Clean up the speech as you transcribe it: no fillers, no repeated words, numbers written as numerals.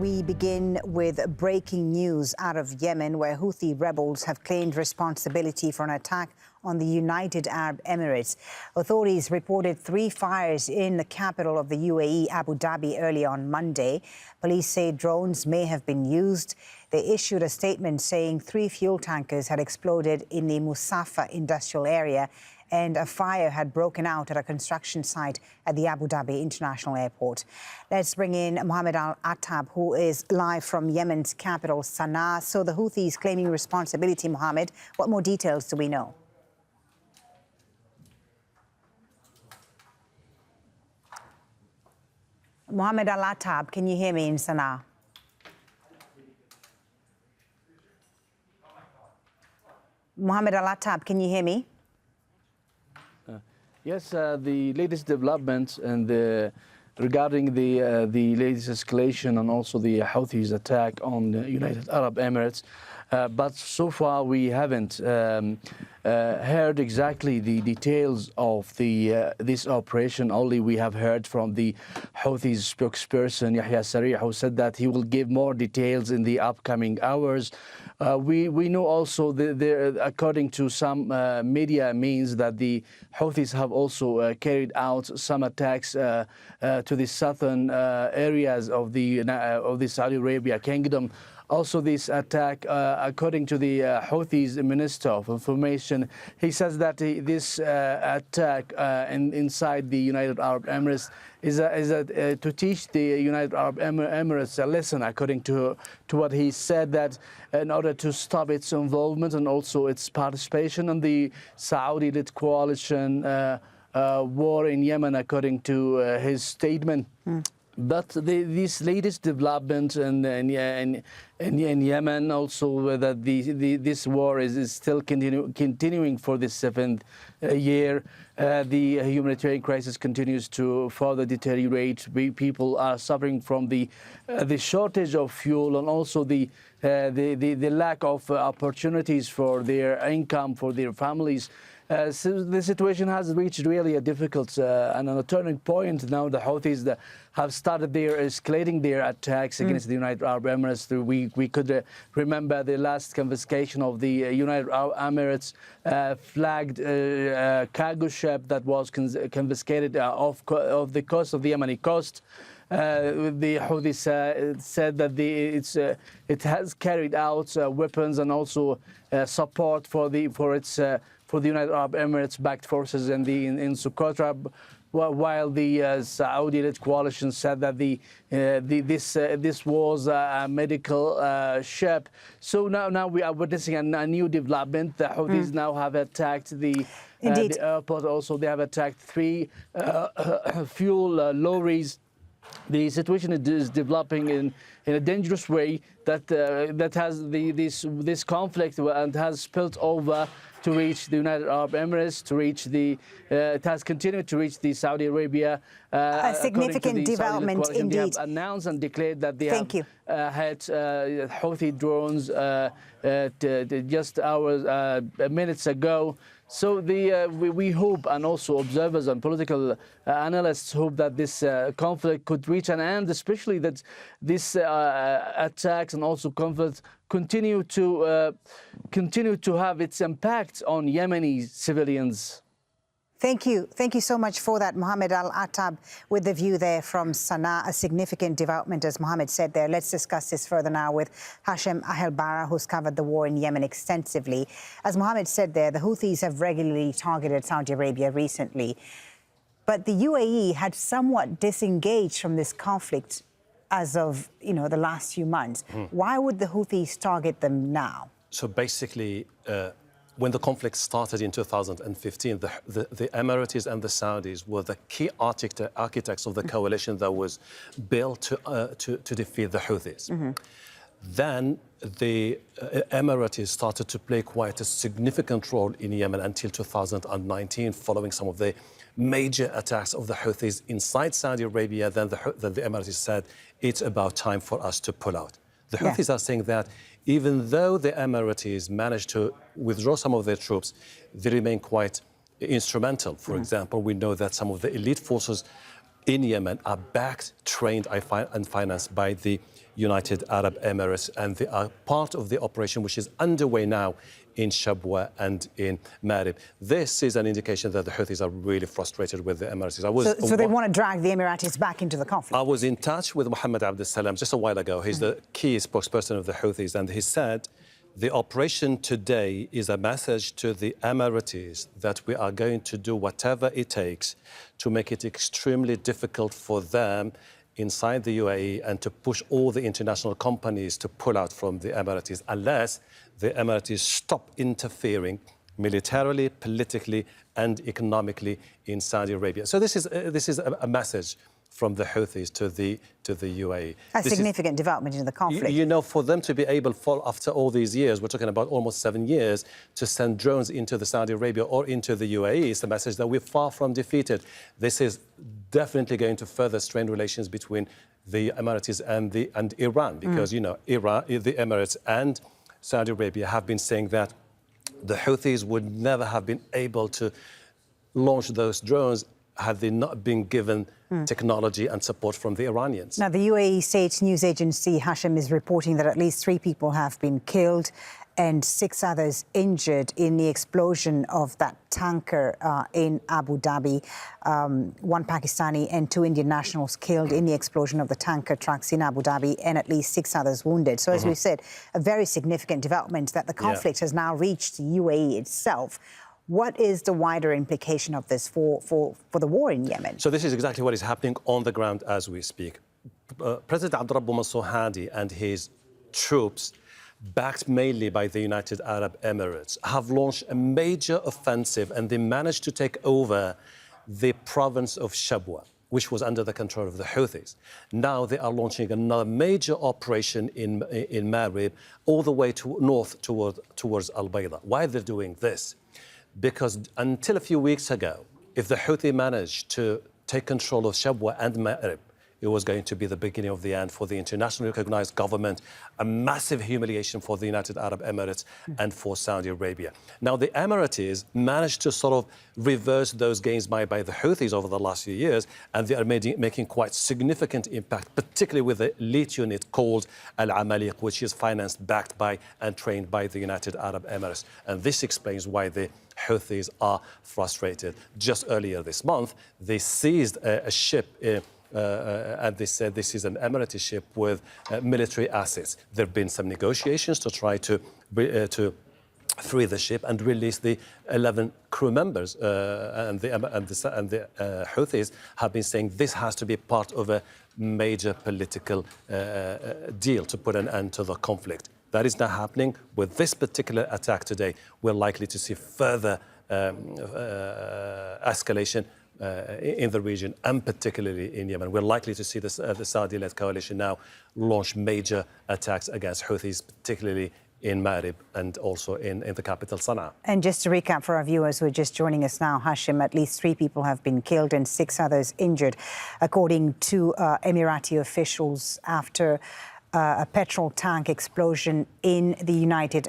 We begin with breaking news out of Yemen, where Houthi rebels have claimed responsibility for an attack on the United Arab Emirates. Authorities reported 3 fires in the capital of the UAE, Abu Dhabi, early on Monday. Police say drones may have been used. They issued a statement saying 3 fuel tankers had exploded in the Musaffah industrial area, and a fire had broken out at a construction site at the Abu Dhabi International Airport. Let's bring in Mohammed Al-Attab, who is live from Yemen's capital, Sana'a. So the Houthis claiming responsibility, Mohammed. What more details do we know? Mohammed Al-Attab, can you hear me in Sana'a? Mohammed Al-Attab, can you hear me? Yes, the latest developments and regarding the latest escalation and also the Houthis attack on the United Arab Emirates. But so far we haven't heard exactly the details of this operation. Only we have heard from the Houthis spokesperson Yahya Sarih, who said that he will give more details in the upcoming hours. We know also according to some media means that the Houthis have also carried out some attacks to the southern areas of the Saudi Arabia kingdom. Also, this attack, according to the Houthis Minister of Information, he says that this attack inside the United Arab Emirates is to teach the United Arab Emirates a lesson, according to what he said, that in order to stop its involvement and also its participation in the Saudi-led coalition war in Yemen, according to his statement. But this latest development in Yemen, also that this war is still continuing for the 7th year. The humanitarian crisis continues to further deteriorate. People are suffering from the shortage of fuel and also the lack of opportunities for their income, for their families. So the situation has reached really a difficult and a turning point. Now the Houthis have started escalating their attacks against the United Arab Emirates. We could remember the last confiscation of the United Arab Emirates flagged cargo ship that was confiscated off the coast of the Yemeni coast. The Houthis said that it has carried out weapons and also support for the United Arab Emirates-backed forces in Socotra, while the Saudi-led coalition said that this was a medical ship. So now we are witnessing a new development. The Houthis now have attacked the airport. Also, they have attacked 3 fuel lorries. The situation is developing in a dangerous way that has this conflict and has spilled over to reach the United Arab Emirates, to reach it has continued to reach the Saudi Arabia. A significant development indeed. They have announced and declared that they have had Houthi drones just minutes ago. So we hope, and also observers and political analysts hope, that this conflict could reach an end, especially that this attacks and also conflicts continue to have its impact on Yemeni civilians. Thank you so much for that, Mohammed Al-Attab, with the view there from Sana'a. A significant development, as Mohammed said there. Let's discuss this further now with Hashem Ahelbara, who's covered the war in Yemen extensively. As Mohammed said there, the Houthis have regularly targeted Saudi Arabia recently, but the UAE had somewhat disengaged from this conflict as of the last few months. Why would the Houthis target them now? So basically, when the conflict started in 2015, the Emiratis and the Saudis were the key architects of the coalition that was built to defeat the Houthis. Then the Emiratis started to play quite a significant role in Yemen until 2019, following some of the major attacks of the Houthis inside Saudi Arabia. Then the Emiratis said, it's about time for us to pull out. The Houthis are saying that even though the Emiratis managed to withdraw some of their troops, they remain quite instrumental. For example, we know that some of the elite forces in Yemen are backed, trained and financed by the United Arab Emirates, and they are part of the operation which is underway now in Shabwa and in Marib. This is an indication that the Houthis are really frustrated with the Emiratis. So they want to drag the Emiratis back into the conflict? I was in touch with Mohammed Abdel Salam just a while ago. He's the key spokesperson of the Houthis, and he said the operation today is a message to the Emiratis that we are going to do whatever it takes to make it extremely difficult for them inside the UAE and to push all the international companies to pull out from the Emiratis unless the Emiratis stop interfering militarily, politically and economically in Saudi Arabia. So this is a message from the Houthis to the UAE. A significant development in the conflict. You know, for them to be able, after all these years, we're talking about almost 7 years, to send drones into the Saudi Arabia or into the UAE, it's a message that we're far from defeated. This is definitely going to further strain relations between the Emiratis and Iran, because, you know, Iran, the Emirates and Saudi Arabia have been saying that the Houthis would never have been able to launch those drones had they not been given technology and support from the Iranians. Now, the UAE state news agency, Hashem, is reporting that at least 3 people have been killed and 6 others injured in the explosion of that tanker in Abu Dhabi. 1 Pakistani and 2 Indian nationals killed in the explosion of the tanker trucks in Abu Dhabi, and at least 6 others wounded. So, as we've said, a very significant development that the conflict has now reached the UAE itself. What is the wider implication of this for the war in Yemen? So this is exactly what is happening on the ground as we speak. President Abdurrabbu Mansour Hadi and his troops, backed mainly by the United Arab Emirates, have launched a major offensive, and they managed to take over the province of Shabwa, which was under the control of the Houthis. Now they are launching another major operation in Marib, all the way to north towards Al-Bayda. Why are they doing this? Because until a few weeks ago, if the Houthi managed to take control of Shabwa and Marib, it was going to be the beginning of the end for the internationally recognized government, a massive humiliation for the United Arab Emirates and for Saudi Arabia. Now, the Emiratis managed to sort of reverse those gains made by the Houthis over the last few years, and they are making quite significant impact, particularly with the elite unit called Al-Amaliq, which is financed, backed by, and trained by the United Arab Emirates. And this explains why the Houthis are frustrated. Just earlier this month, they seized a ship and they said this is an Emirati ship with military assets. There have been some negotiations to try to free the ship and release the 11 crew members. And the Houthis have been saying this has to be part of a major political deal to put an end to the conflict. That is not happening. With this particular attack today, we're likely to see further escalation in the region, and particularly in Yemen. We're likely to see the Saudi-led coalition now launch major attacks against Houthis, particularly in Marib and also in the capital, Sana'a. And just to recap for our viewers who are just joining us now, Hashim, at least 3 people have been killed and 6 others injured, according to Emirati officials, after a petrol tank explosion in the United